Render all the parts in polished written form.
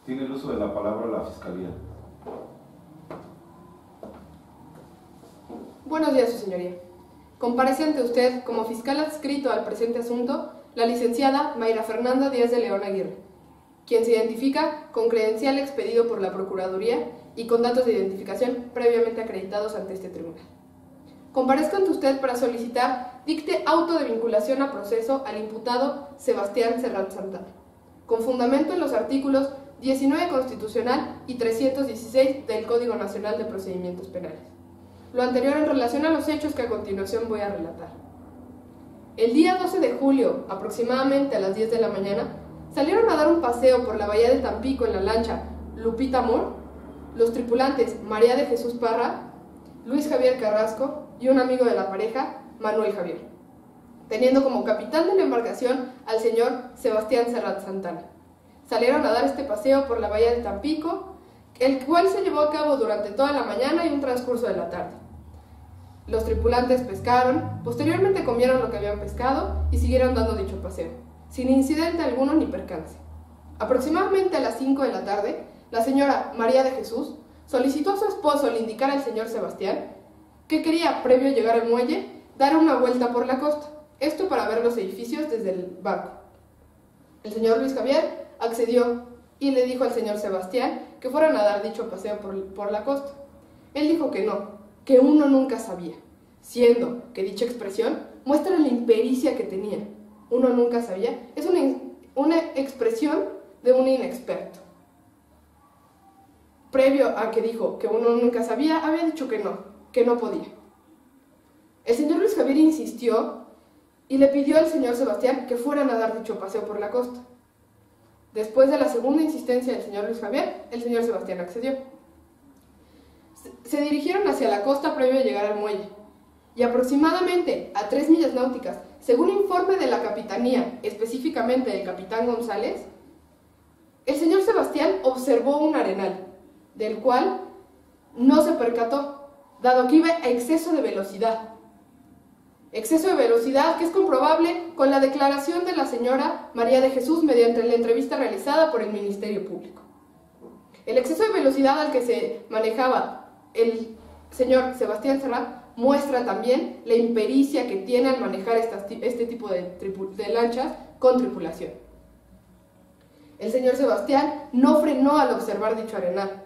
Tiene el uso de la palabra la Fiscalía. Buenos días, su señoría. Comparece ante usted como fiscal adscrito al presente asunto la licenciada Mayra Fernanda Díaz de León Aguirre, quien se identifica con credencial expedido por la Procuraduría y con datos de identificación previamente acreditados ante este tribunal. Comparezco ante usted para solicitar dicte auto de vinculación a proceso al imputado Sebastián Serrat Santana, con fundamento en los artículos 19 constitucional y 316 del Código Nacional de Procedimientos Penales. Lo anterior en relación a los hechos que a continuación voy a relatar. El día 12 de julio, aproximadamente a las 10 de la mañana, salieron a dar un paseo por la bahía de Tampico en la lancha Lupita Moore los tripulantes María de Jesús Parra, Luis Javier Carrasco y un amigo de la pareja, Manuel Javier, teniendo como capitán de la embarcación al señor Sebastián Serrat Santana. Salieron a dar este paseo por la bahía de Tampico, el cual se llevó a cabo durante toda la mañana y un transcurso de la tarde. Los tripulantes pescaron, posteriormente comieron lo que habían pescado y siguieron dando dicho paseo, sin incidente alguno ni percance. Aproximadamente a las 5 de la tarde, la señora María de Jesús solicitó a su esposo le indicara al señor Sebastián que quería, previo a llegar al muelle, dar una vuelta por la costa, esto para ver los edificios desde el barco. El señor Luis Javier accedió y le dijo al señor Sebastián que fueran a dar dicho paseo por la costa. Él dijo que no, que uno nunca sabía, siendo que dicha expresión muestra la impericia que tenía. Uno nunca sabía es una expresión de un inexperto. Previo a que dijo que uno nunca sabía, había dicho que no podía. El señor Luis Javier insistió y le pidió al señor Sebastián que fueran a dar dicho paseo por la costa. Después de la segunda insistencia del señor Luis Javier, el señor Sebastián accedió. Se dirigieron hacia la costa previo a llegar al muelle, y aproximadamente a 3 millas náuticas, según informe de la capitanía, específicamente del capitán González, el señor Sebastián observó un arenal, del cual no se percató, dado que iba a exceso de velocidad. Exceso de velocidad que es comprobable con la declaración de la señora María de Jesús mediante la entrevista realizada por el Ministerio Público. El exceso de velocidad al que se manejaba el señor Sebastián Serrat muestra también la impericia que tiene al manejar este tipo de lanchas con tripulación. El señor Sebastián no frenó al observar dicho arenal.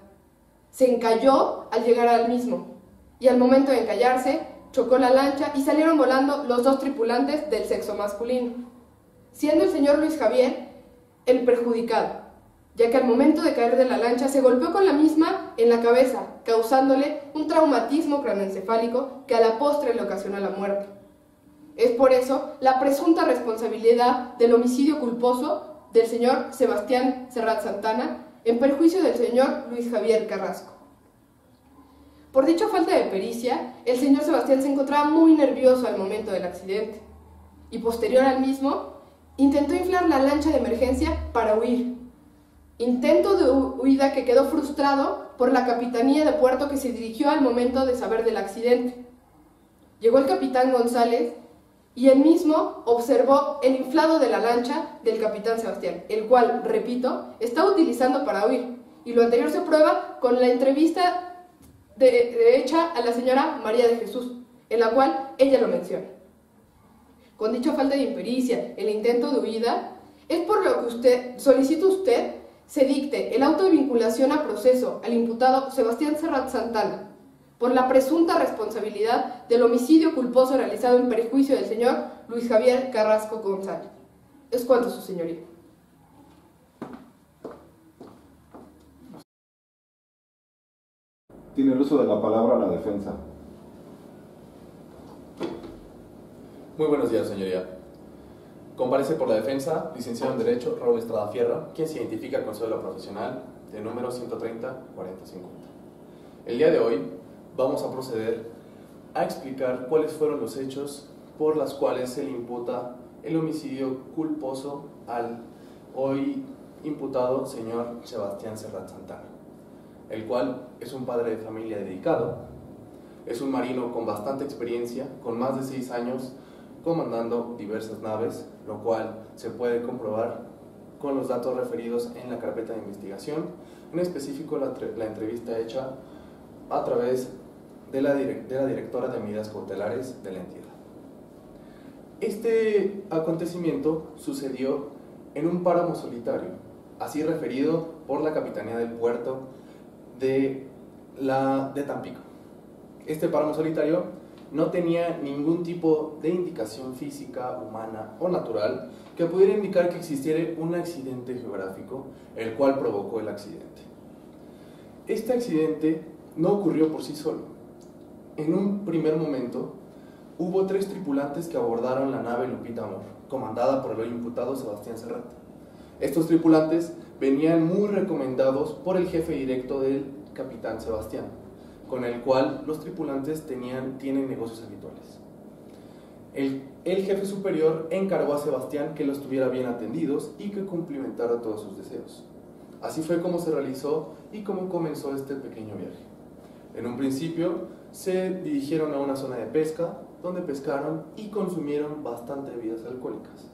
Se encalló al llegar al mismo, y al momento de encallarse, chocó la lancha y salieron volando los 2 tripulantes del sexo masculino, siendo el señor Luis Javier el perjudicado, ya que al momento de caer de la lancha se golpeó con la misma en la cabeza, causándole un traumatismo craneoencefálico que a la postre le ocasionó la muerte. Es por eso la presunta responsabilidad del homicidio culposo del señor Sebastián Serrat Santana en perjuicio del señor Luis Javier Carrasco. Por dicha falta de pericia, el señor Sebastián se encontraba muy nervioso al momento del accidente y posterior al mismo, intentó inflar la lancha de emergencia para huir. Intento de huida que quedó frustrado por la capitanía de puerto que se dirigió al momento de saber del accidente. Llegó el capitán González y él mismo observó el inflado de la lancha del capitán Sebastián, el cual, repito, está utilizando para huir, y lo anterior se prueba con la entrevista hecha a la señora María de Jesús, en la cual ella lo menciona. Con dicha falta de impericia, el intento de huida, es por lo que solicita usted se dicte el auto de vinculación a proceso al imputado Sebastián Serrat Santana por la presunta responsabilidad del homicidio culposo realizado en perjuicio del señor Luis Javier Carrasco González. Es cuanto, su señoría. Tiene el uso de la palabra la defensa. Muy buenos días, señoría. Comparece por la defensa, licenciado en Derecho, Raúl Estrada Fierro, quien se identifica con cédula profesional de número 130-4050. El día de hoy vamos a proceder a explicar cuáles fueron los hechos por los cuales se le imputa el homicidio culposo al hoy imputado señor Sebastián Serrat Santana, el cual es un padre de familia dedicado, es un marino con bastante experiencia, con más de 6 años comandando diversas naves, lo cual se puede comprobar con los datos referidos en la carpeta de investigación, en específico la entrevista hecha a través de la directora de medidas cautelares de la entidad. Este acontecimiento sucedió en un páramo solitario, así referido por la Capitanía del Puerto de Tampico. Este páramo solitario no tenía ningún tipo de indicación física, humana o natural que pudiera indicar que existiera un accidente geográfico, el cual provocó el accidente. Este accidente no ocurrió por sí solo. En un primer momento, hubo 3 tripulantes que abordaron la nave Lupita Amor, comandada por el hoy imputado Sebastián Serrat. Estos tripulantes venían muy recomendados por el jefe directo del capitán Sebastián, con el cual los tripulantes tienen negocios habituales. El jefe superior encargó a Sebastián que los tuviera bien atendidos y que cumplimentara todos sus deseos. Así fue como se realizó y cómo comenzó este pequeño viaje. En un principio se dirigieron a una zona de pesca, donde pescaron y consumieron bastante bebidas alcohólicas.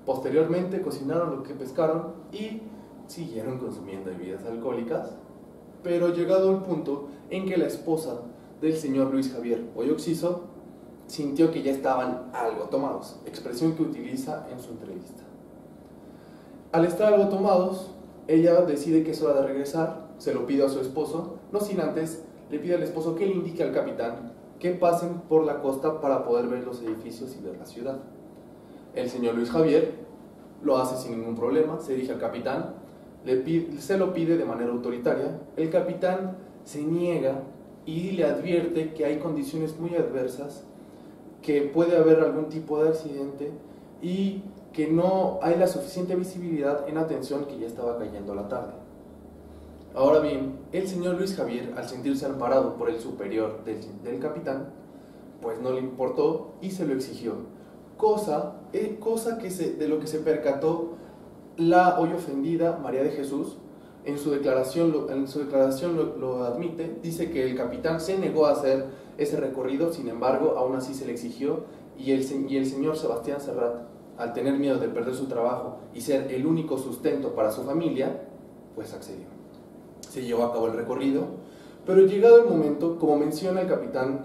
Posteriormente cocinaron lo que pescaron y siguieron consumiendo bebidas alcohólicas, pero llegado el punto en que la esposa del señor Luis Javier Hoy Oxiso sintió que ya estaban algo tomados, expresión que utiliza en su entrevista. Al estar algo tomados, ella decide que es hora de regresar, se lo pide a su esposo, no sin antes le pide al esposo que le indique al capitán que pasen por la costa para poder ver los edificios y ver la ciudad. El señor Luis Javier lo hace sin ningún problema, se dirige al capitán, se lo pide de manera autoritaria. El capitán se niega y le advierte que hay condiciones muy adversas, que puede haber algún tipo de accidente y que no hay la suficiente visibilidad en atención, que ya estaba cayendo la tarde. Ahora bien, el señor Luis Javier, al sentirse amparado por el superior del capitán, pues no le importó y se lo exigió, cosa de lo que se percató la hoy ofendida María de Jesús. En su declaración lo admite, dice que el capitán se negó a hacer ese recorrido, sin embargo, aún así se le exigió, y el señor Sebastián Serrat, al tener miedo de perder su trabajo y ser el único sustento para su familia, pues accedió. Se llevó a cabo el recorrido, pero llegado el momento, como menciona el capitán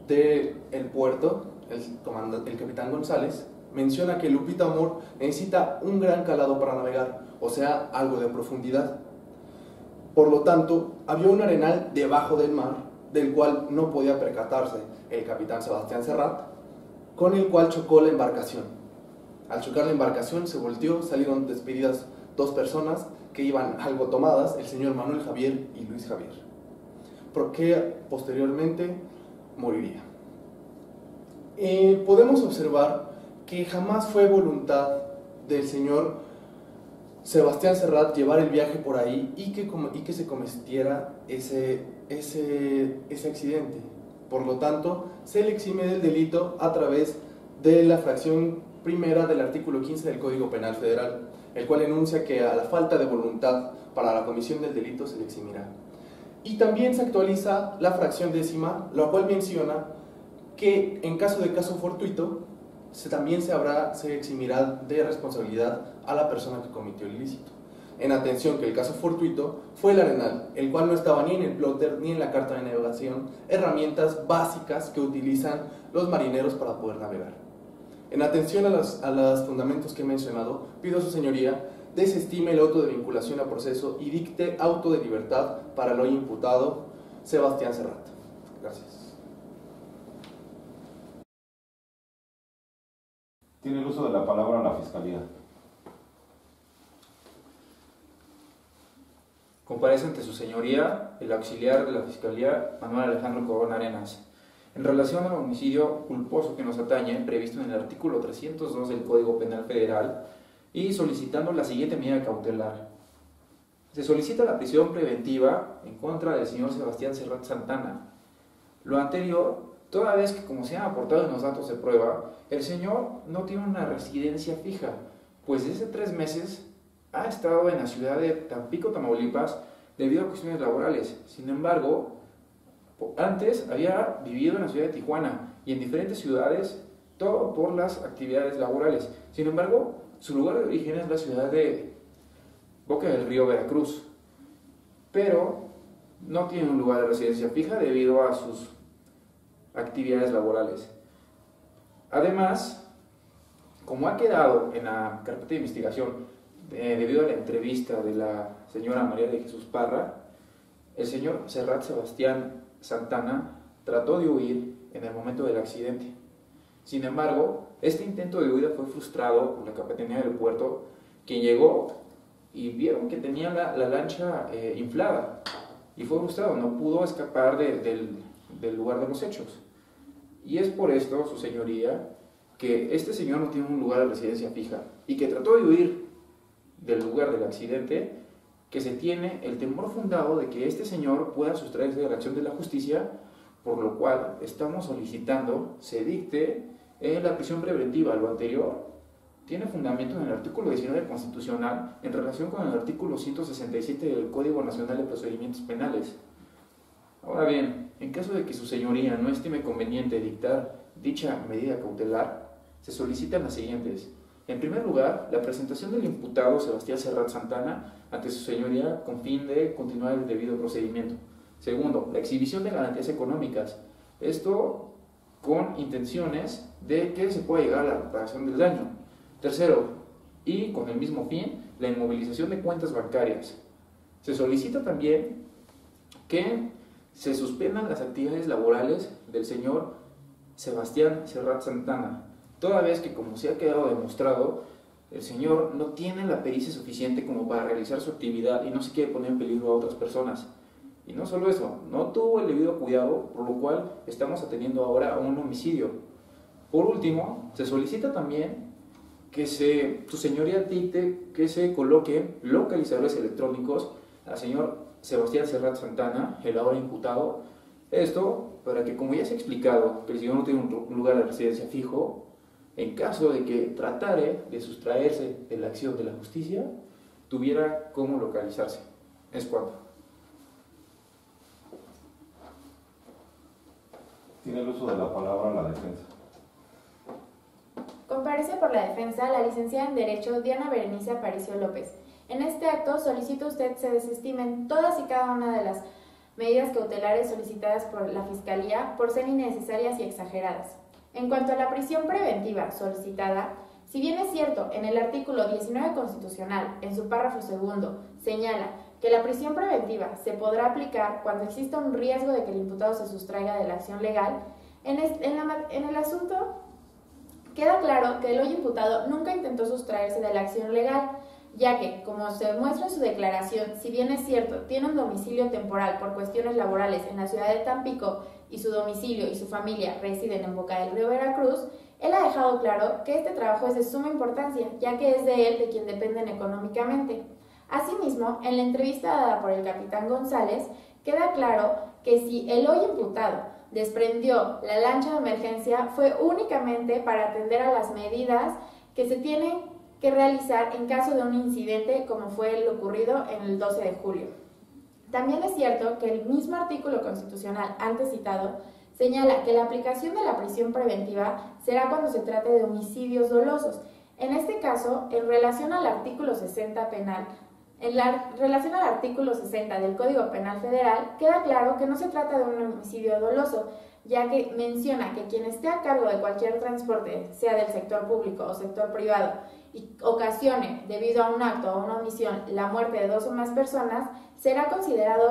del puerto, el capitán González, menciona que Lupita Amor necesita un gran calado para navegar, o sea, algo de profundidad. Por lo tanto, había un arenal debajo del mar, del cual no podía percatarse el capitán Sebastián Serrat, con el cual chocó la embarcación. Al chocar la embarcación se volteó, salieron despedidas 2 personas que iban algo tomadas, el señor Manuel Javier y Luis Javier, porque posteriormente moriría. Podemos observar que jamás fue voluntad del señor Sebastián Serrat llevar el viaje por ahí y que se cometiera ese accidente. Por lo tanto, se le exime del delito a través de la fracción primera del artículo 15 del Código Penal Federal, el cual enuncia que a la falta de voluntad para la comisión del delito se le eximirá. Y también se actualiza la fracción décima, la cual menciona que en caso de caso fortuito, también se eximirá de responsabilidad a la persona que cometió el ilícito. En atención que el caso fortuito fue el arenal, el cual no estaba ni en el plotter ni en la carta de navegación, herramientas básicas que utilizan los marineros para poder navegar. En atención a los fundamentos que he mencionado, pido a su señoría desestime el auto de vinculación a proceso y dicte auto de libertad para el hoy imputado Sebastián Serrat. Gracias. Tiene el uso de la palabra la Fiscalía. Comparece ante su señoría el auxiliar de la Fiscalía, Manuel Alejandro Corona Arenas, en relación al homicidio culposo que nos atañe, previsto en el artículo 302 del Código Penal Federal, y solicitando la siguiente medida cautelar. Se solicita la prisión preventiva en contra del señor Sebastián Serrat Santana. Lo anterior, toda vez que, como se han aportado en los datos de prueba, el señor no tiene una residencia fija, pues desde 3 meses ha estado en la ciudad de Tampico, Tamaulipas, debido a cuestiones laborales. Sin embargo, antes había vivido en la ciudad de Tijuana y en diferentes ciudades, todo por las actividades laborales. Sin embargo, su lugar de origen es la ciudad de boca del río Veracruz, pero no tiene un lugar de residencia fija debido a sus actividades laborales. Además, como ha quedado en la carpeta de investigación debido a la entrevista de la señora María de Jesús Parra, el señor Serrat Sebastián Santana trató de huir en el momento del accidente. Sin embargo, este intento de huida fue frustrado por la capitanía del puerto, quien llegó y vieron que tenía la lancha inflada, y fue frustrado, no pudo escapar del lugar de los hechos. Y es por esto, su señoría, que este señor no tiene un lugar de residencia fija y que trató de huir del lugar del accidente, que se tiene el temor fundado de que este señor pueda sustraerse de la acción de la justicia, por lo cual estamos solicitando se dicte la prisión preventiva. Lo anterior tiene fundamento en el artículo 19 constitucional en relación con el artículo 167 del Código Nacional de Procedimientos Penales. Ahora bien, en caso de que su señoría no estime conveniente dictar dicha medida cautelar, se solicitan las siguientes. En primer lugar, la presentación del imputado Sebastián Serrat Santana ante su señoría con fin de continuar el debido procedimiento. Segundo, la exhibición de garantías económicas. Esto con intenciones de que se pueda llegar a la reparación del daño. Tercero, y con el mismo fin, la inmovilización de cuentas bancarias. Se solicita también que se suspendan las actividades laborales del señor Sebastián Serrat Santana, toda vez que, como se ha quedado demostrado, el señor no tiene la pericia suficiente como para realizar su actividad y no se quiere poner en peligro a otras personas. Y no solo eso, no tuvo el debido cuidado, por lo cual estamos atendiendo ahora a un homicidio. Por último, se solicita también que su señoría dicte que se coloquen localizadores electrónicos al señor Sebastián Serrat Santana, el ahora imputado. Esto para que, como ya se ha explicado, que el señor no tiene un lugar de residencia fijo, en caso de que tratare de sustraerse de la acción de la justicia, tuviera cómo localizarse. Es cuanto. Tiene el uso de la palabra la defensa. Comparece por la defensa la licenciada en Derecho Diana Berenice Aparicio López. En este acto solicita usted se desestimen todas y cada una de las medidas cautelares solicitadas por la Fiscalía por ser innecesarias y exageradas. En cuanto a la prisión preventiva solicitada, si bien es cierto, en el artículo 19 constitucional, en su párrafo segundo, señala que la prisión preventiva se podrá aplicar cuando exista un riesgo de que el imputado se sustraiga de la acción legal, en el asunto queda claro que el hoy imputado nunca intentó sustraerse de la acción legal, ya que, como se muestra en su declaración, si bien es cierto, tiene un domicilio temporal por cuestiones laborales en la ciudad de Tampico y su domicilio y su familia residen en Boca del Río Veracruz, él ha dejado claro que este trabajo es de suma importancia, ya que es de él de quien dependen económicamente. Asimismo, en la entrevista dada por el capitán González, queda claro que si el hoy imputado desprendió la lancha de emergencia fue únicamente para atender a las medidas que se tienen que realizar en caso de un incidente como fue lo ocurrido en el 12 de julio. También es cierto que el mismo artículo constitucional antes citado señala que la aplicación de la prisión preventiva será cuando se trate de homicidios dolosos. En este caso, en relación al artículo 60 penal, relación al artículo 60 del Código Penal Federal, queda claro que no se trata de un homicidio doloso, ya que menciona que quien esté a cargo de cualquier transporte, sea del sector público o sector privado, y ocasione, debido a un acto o una omisión, la muerte de dos o más personas, será considerado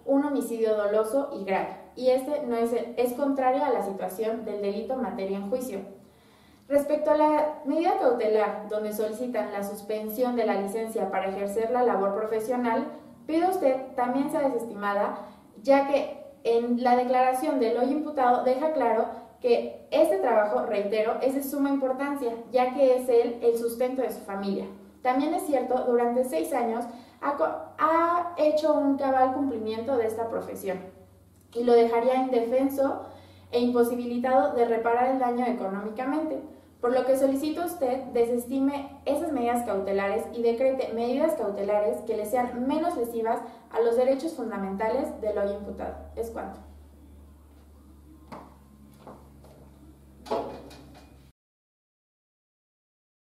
un homicidio doloso y grave, y es contrario a la situación del delito en materia en juicio. Respecto a la medida cautelar, donde solicitan la suspensión de la licencia para ejercer la labor profesional, pide usted también sea desestimada, ya que en la declaración del hoy imputado deja claro que este trabajo, reitero, es de suma importancia, ya que es él el sustento de su familia. También es cierto, durante 6 años ha hecho un cabal cumplimiento de esta profesión y lo dejaría indefenso e imposibilitado de reparar el daño económicamente, por lo que solicito a usted desestime esas medidas cautelares y decrete medidas cautelares que le sean menos lesivas a los derechos fundamentales del hoy imputado. Es cuanto.